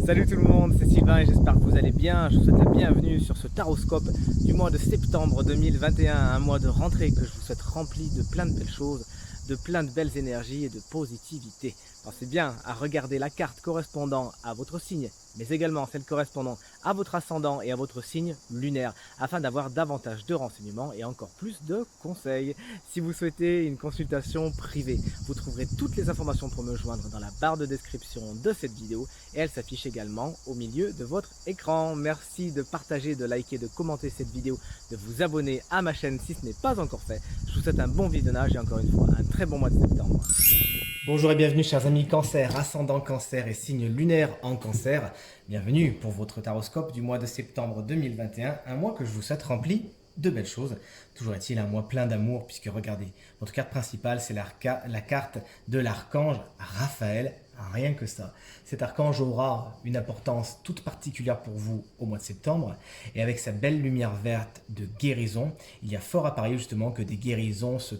Salut tout le monde, c'est Sylvain et j'espère que vous allez bien. Je vous souhaite la bienvenue sur ce taroscope du mois de septembre 2021, un mois de rentrée que je vous souhaite rempli de plein de belles choses, de plein de belles énergies et de positivité. Pensez bien à regarder la carte correspondant à votre signe, mais également celle correspondant à votre ascendant et à votre signe lunaire, afin d'avoir davantage de renseignements et encore plus de conseils. Si vous souhaitez une consultation privée, vous trouverez toutes les informations pour me joindre dans la barre de description de cette vidéo et elle s'affiche également au milieu de votre écran. Merci de partager, de liker, de commenter cette vidéo, de vous abonner à ma chaîne si ce n'est pas encore fait. Je vous souhaite un bon visionnage et encore une fois un très bon mois de septembre. Bonjour et bienvenue chers amis Cancer, ascendant Cancer et signe lunaire en Cancer. Bienvenue pour votre taroscope du mois de septembre 2021, un mois que je vous souhaite rempli de belles choses. Toujours est-il un mois plein d'amour puisque regardez, votre carte principale c'est la carte de l'archange Raphaël, rien que ça. Cet archange aura une importance toute particulière pour vous au mois de septembre et avec sa belle lumière verte de guérison, il y a fort à parier justement que des guérisons se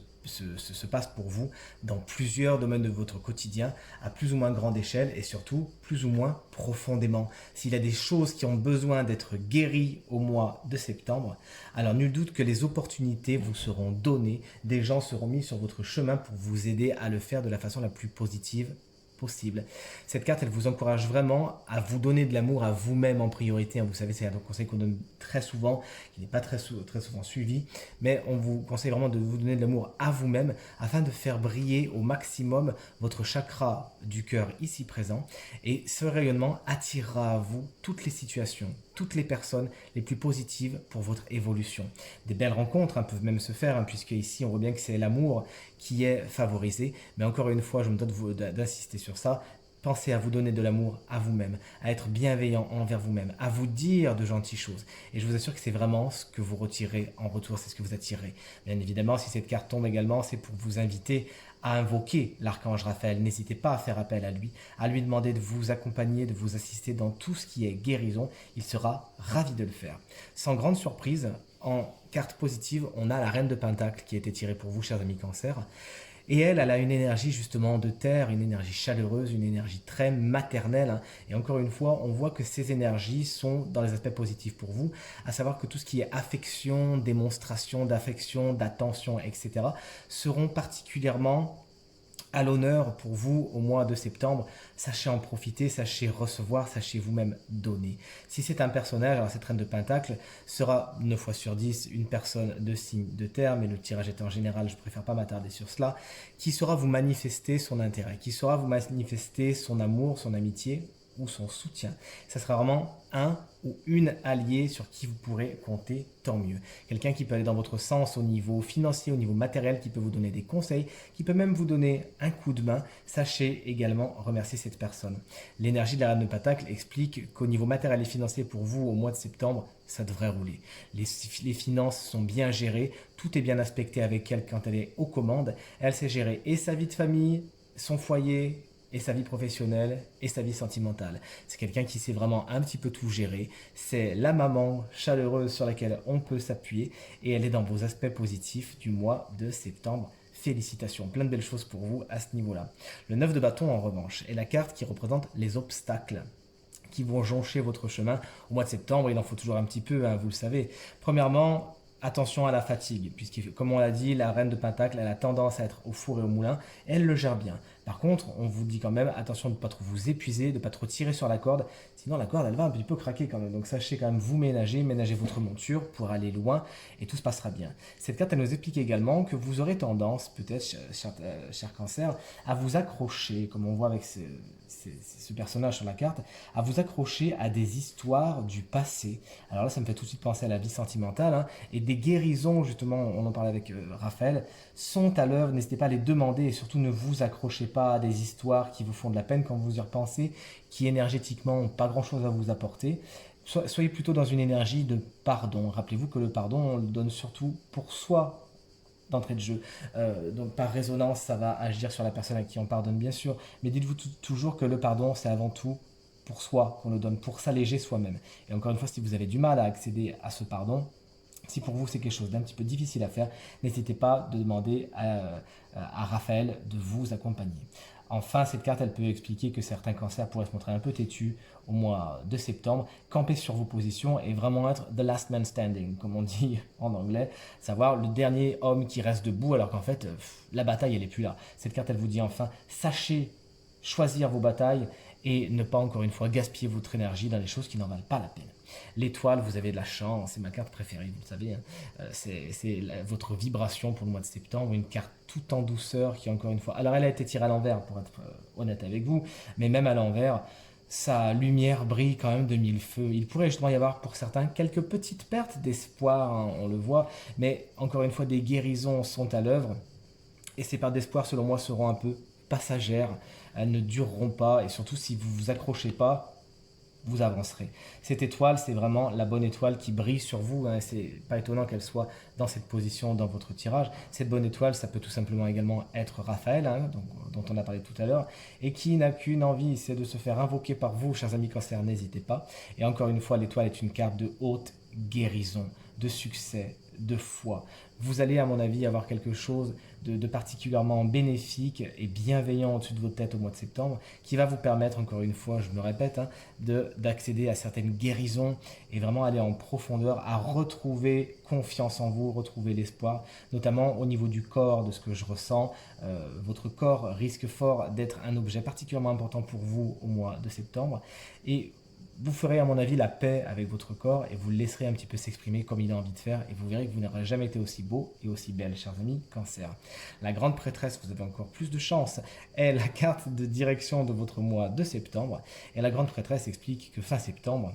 passe pour vous dans plusieurs domaines de votre quotidien à plus ou moins grande échelle et surtout plus ou moins profondément. S'il y a des choses qui ont besoin d'être guéries au mois de septembre, alors nul doute que les opportunités vous seront données, des gens seront mis sur votre chemin pour vous aider à le faire de la façon la plus positive possible. Cette carte, elle vous encourage vraiment à vous donner de l'amour à vous-même en priorité. Vous savez, c'est un conseil qu'on donne très souvent, qui n'est pas très souvent suivi, mais on vous conseille vraiment de vous donner de l'amour à vous-même afin de faire briller au maximum votre chakra du cœur ici présent. Et ce rayonnement attirera à vous toutes les situations, toutes les personnes les plus positives pour votre évolution. Des belles rencontres peuvent même se faire, puisque ici on voit bien que c'est l'amour qui est favorisé. Mais encore une fois, je me dois d'insister sur ça. Pensez à vous donner de l'amour à vous-même, à être bienveillant envers vous-même, à vous dire de gentilles choses. Et je vous assure que c'est vraiment ce que vous retirez en retour, c'est ce que vous attirez. Bien évidemment, si cette carte tombe également, c'est pour vous inviter à invoquer l'archange Raphaël. N'hésitez pas à faire appel à lui demander de vous accompagner, de vous assister dans tout ce qui est guérison. Il sera ravi de le faire. Sans grande surprise, en carte positive, on a la reine de Pentacle qui a été tirée pour vous, chers amis Cancer. Et elle a une énergie justement de terre, une énergie chaleureuse, une énergie très maternelle. Et encore une fois, on voit que ces énergies sont dans les aspects positifs pour vous, à savoir que tout ce qui est affection, démonstration d'affection, d'attention, etc. seront particulièrement à l'honneur pour vous au mois de septembre. Sachez en profiter, sachez recevoir, sachez vous-même donner. Si c'est un personnage, alors cette reine de Pentacle sera 9 fois sur 10 une personne de signe de terre, mais le tirage est en général, je préfère pas m'attarder sur cela, qui saura vous manifester son intérêt, qui saura vous manifester son amour, son amitié ou son soutien. Ça sera vraiment un ou une alliée sur qui vous pourrez compter, tant mieux. Quelqu'un qui peut aller dans votre sens au niveau financier, au niveau matériel, qui peut vous donner des conseils, qui peut même vous donner un coup de main. Sachez également remercier cette personne. L'énergie de la reine de Pentacle explique qu'au niveau matériel et financier pour vous au mois de septembre, ça devrait rouler. Les finances sont bien gérées, tout est bien aspecté avec elle quand elle est aux commandes. Elle sait gérer et sa vie de famille, son foyer, et sa vie professionnelle et sa vie sentimentale. C'est quelqu'un qui sait vraiment un petit peu tout gérer. C'est la maman chaleureuse sur laquelle on peut s'appuyer et elle est dans vos aspects positifs du mois de septembre. Félicitations, plein de belles choses pour vous à ce niveau-là. Le 9 de bâton en revanche est la carte qui représente les obstacles qui vont joncher votre chemin au mois de septembre. Il en faut toujours un petit peu, vous le savez. Premièrement, attention à la fatigue, puisque comme on l'a dit, la reine de Pentacle, elle a tendance à être au four et au moulin, et elle le gère bien. Par contre, on vous dit quand même, attention de ne pas trop vous épuiser, de ne pas trop tirer sur la corde, sinon la corde, elle va un petit peu craquer quand même. Donc sachez quand même vous ménager votre monture pour aller loin, et tout se passera bien. Cette carte, elle nous explique également que vous aurez tendance, peut-être, cher Cancer, à vous accrocher, comme on voit avec ce personnage sur la carte, à vous accrocher à des histoires du passé. Alors là, ça me fait tout de suite penser à la vie sentimentale, et des guérisons, justement, on en parlait avec Raphaël, sont à l'œuvre. N'hésitez pas à les demander et surtout ne vous accrochez pas à des histoires qui vous font de la peine quand vous y repensez, qui énergétiquement n'ont pas grand-chose à vous apporter. Soyez plutôt dans une énergie de pardon. Rappelez-vous que le pardon, on le donne surtout pour soi d'entrée de jeu. Donc par résonance, ça va agir sur la personne à qui on pardonne, bien sûr. Mais dites-vous toujours que le pardon, c'est avant tout pour soi qu'on le donne, pour s'alléger soi-même. Et encore une fois, si vous avez du mal à accéder à ce pardon, si pour vous c'est quelque chose d'un petit peu difficile à faire, n'hésitez pas de demander à Raphaël de vous accompagner. Enfin, cette carte, elle peut expliquer que certains cancers pourraient se montrer un peu têtus au mois de septembre, camper sur vos positions et vraiment être the last man standing, comme on dit en anglais, savoir le dernier homme qui reste debout alors qu'en fait, la bataille, elle n'est plus là. Cette carte, elle vous dit enfin, sachez choisir vos batailles et ne pas encore une fois gaspiller votre énergie dans les choses qui n'en valent pas la peine. L'étoile, vous avez de la chance, c'est ma carte préférée, vous le savez. Hein. C'est votre vibration pour le mois de septembre, une carte tout en douceur qui, encore une fois, alors elle a été tirée à l'envers pour être honnête avec vous, mais même à l'envers, sa lumière brille quand même de mille feux. Il pourrait justement y avoir pour certains quelques petites pertes d'espoir, hein, on le voit, mais encore une fois, des guérisons sont à l'œuvre et ces pertes d'espoir, selon moi, seront un peu passagères. Elles ne dureront pas et surtout, si vous vous accrochez pas, vous avancerez. Cette étoile, c'est vraiment la bonne étoile qui brille sur vous. Hein, c'est pas étonnant qu'elle soit dans cette position dans votre tirage. Cette bonne étoile, ça peut tout simplement également être Raphaël, hein, dont on a parlé tout à l'heure, et qui n'a qu'une envie, c'est de se faire invoquer par vous, chers amis Cancer, n'hésitez pas. Et encore une fois, l'étoile est une carte de haute guérison, de succès, de foi. Vous allez, à mon avis, avoir quelque chose de particulièrement bénéfique et bienveillant au-dessus de votre tête au mois de septembre, qui va vous permettre, encore une fois, je me répète, hein, d'accéder à certaines guérisons et vraiment aller en profondeur à retrouver confiance en vous, retrouver l'espoir, notamment au niveau du corps, de ce que je ressens. Votre corps risque fort d'être un objet particulièrement important pour vous au mois de septembre et vous ferez à mon avis la paix avec votre corps et vous le laisserez un petit peu s'exprimer comme il a envie de faire et vous verrez que vous n'aurez jamais été aussi beau et aussi belle, chers amis Cancer. La grande prêtresse, vous avez encore plus de chance, est la carte de direction de votre mois de septembre et la grande prêtresse explique que fin septembre,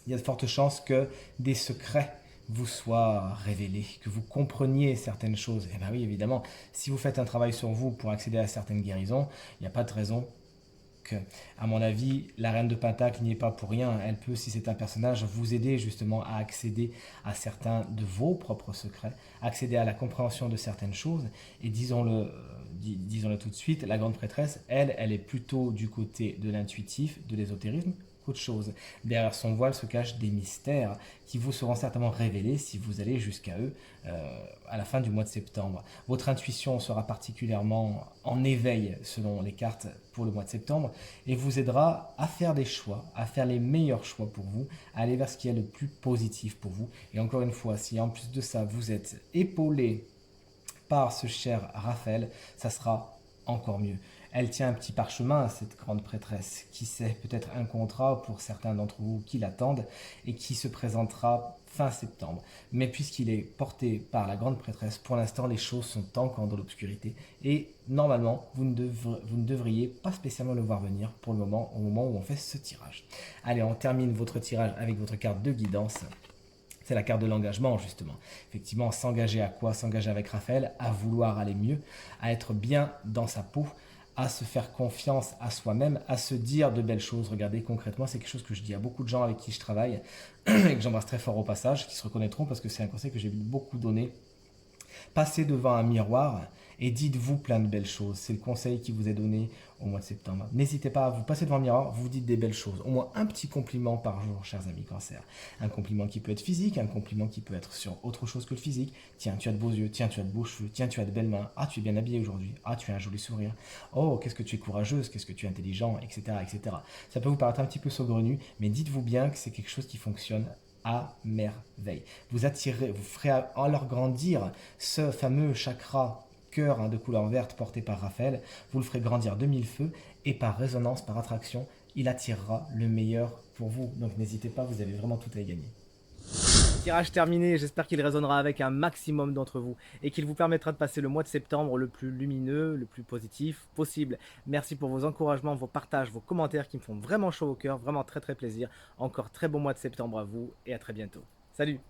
il y a de fortes chances que des secrets vous soient révélés, que vous compreniez certaines choses. Et bien oui, évidemment, si vous faites un travail sur vous pour accéder à certaines guérisons, il n'y a pas de raison que, à mon avis, la reine de Pentacle n'y est pas pour rien. Elle peut, si c'est un personnage, vous aider justement à accéder à certains de vos propres secrets, accéder à la compréhension de certaines choses. Et disons-le tout de suite, la grande prêtresse, elle est plutôt du côté de l'intuitif, de l'ésotérisme, qu'autre chose. Derrière son voile se cachent des mystères qui vous seront certainement révélés si vous allez jusqu'à eux à la fin du mois de septembre. Votre intuition sera particulièrement en éveil selon les cartes pour le mois de septembre et vous aidera à faire des choix, à faire les meilleurs choix pour vous, à aller vers ce qui est le plus positif pour vous. Et encore une fois, si en plus de ça vous êtes épaulé par ce cher Raphaël, ça sera encore mieux. Elle tient un petit parchemin, cette grande prêtresse, qui sait peut-être un contrat pour certains d'entre vous qui l'attendent et qui se présentera fin septembre. Mais puisqu'il est porté par la grande prêtresse, pour l'instant les choses sont encore dans l'obscurité et normalement vous ne devriez pas spécialement le voir venir pour le moment, au moment où on fait ce tirage. Allez, on termine votre tirage avec votre carte de guidance. C'est la carte de l'engagement, justement. Effectivement, s'engager à quoi? S'engager avec Raphaël, à vouloir aller mieux, à être bien dans sa peau, à se faire confiance à soi-même, à se dire de belles choses. Regardez, concrètement, c'est quelque chose que je dis à beaucoup de gens avec qui je travaille et que j'embrasse très fort au passage, qui se reconnaîtront parce que c'est un conseil que j'ai beaucoup donné. Passez devant un miroir et dites-vous plein de belles choses. C'est le conseil qui vous est donné au mois de septembre. N'hésitez pas à vous passer devant un miroir, vous dites des belles choses. Au moins un petit compliment par jour, chers amis Cancer. Un compliment qui peut être physique, un compliment qui peut être sur autre chose que le physique. Tiens, tu as de beaux yeux, tiens, tu as de beaux cheveux, tiens, tu as de belles mains. Ah, tu es bien habillé aujourd'hui. Ah, tu as un joli sourire. Oh, qu'est-ce que tu es courageuse, qu'est-ce que tu es intelligent, etc., etc. Ça peut vous paraître un petit peu saugrenu, mais dites-vous bien que c'est quelque chose qui fonctionne à merveille. Vous attirez, vous ferez alors grandir ce fameux chakra cœur de couleur verte porté par Raphaël, vous le ferez grandir de mille feux et par résonance, par attraction, il attirera le meilleur pour vous. Donc n'hésitez pas, vous avez vraiment tout à y gagner. Tirage terminé, j'espère qu'il résonnera avec un maximum d'entre vous et qu'il vous permettra de passer le mois de septembre le plus lumineux, le plus positif possible. Merci pour vos encouragements, vos partages, vos commentaires qui me font vraiment chaud au cœur, vraiment très plaisir. Encore très bon mois de septembre à vous et à très bientôt. Salut!